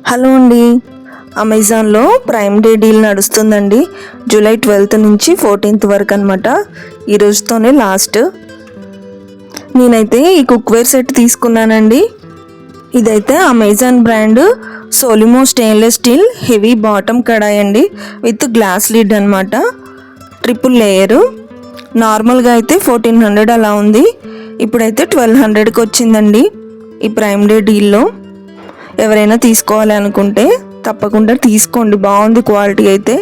Hello అండి, అమెజాన్లో prime day deal నడుస్తుందండి. జూలై 12th నుంచి 14th వరకు అనమాట. ఈ రోజుతోనే లాస్ట్. నేనైతే ఈ కుక్వేర్ సెట్ తీసుకున్నానండి. ఇదైతే Amazon brand Solimo stainless steel heavy bottom కడాయి అండి, విత్ గ్లాస్ లిడ్ అనమాట. Triple layer. నార్మల్గా అయితే 1400 అలా ఉంది, ఇప్పుడైతే 1200కి వచ్చిందండి ఈ ప్రైమ్ డే డీల్లో. ఎవరైనా తీసుకోవాలి అనుకుంటే తప్పకుండా తీసుకోండి, బాగుంది క్వాలిటీ అయితే.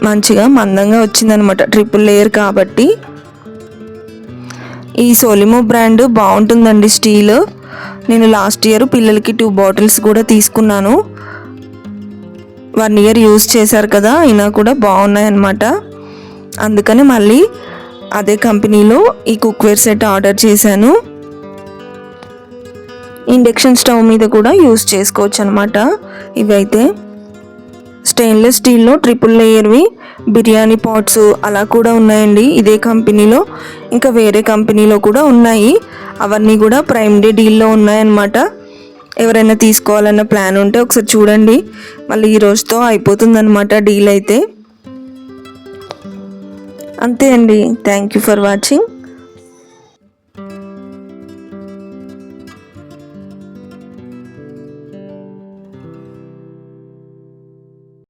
మంచిగా మందంగా వచ్చిందనమాట, ట్రిపుల్ లేయర్ కాబట్టి. ఈ సోలిమో బ్రాండ్ బాగుంటుందండి స్టీల్. నేను లాస్ట్ ఇయర్ పిల్లలకి 2 బాటిల్స్ కూడా తీసుకున్నాను. 1 year యూజ్ చేశారు కదా, అయినా కూడా బాగున్నాయి అన్నమాట. అందుకని మళ్ళీ అదే కంపెనీలో ఈ కుక్వేర్ సెట్ ఆర్డర్ చేశాను. ఇండక్షన్ స్టవ్ మీద కూడా యూజ్ చేసుకోవచ్చు అనమాట. ఇవైతే స్టెయిన్లెస్ స్టీల్లో ట్రిపుల్ లేయర్వి బిర్యానీ పాట్స్ అలా కూడా ఉన్నాయండి ఇదే కంపెనీలో. ఇంకా వేరే కంపెనీలో కూడా ఉన్నాయి, అవన్నీ కూడా ప్రైమ్ డే డీల్లో ఉన్నాయన్నమాట. ఎవరైనా తీసుకోవాలన్న ప్లాన్ ఉంటే ఒకసారి చూడండి. మళ్ళీ ఈ రోజుతో అయిపోతుందన్నమాట డీల్ అయితే. అంతే అండి. Thank you for watching.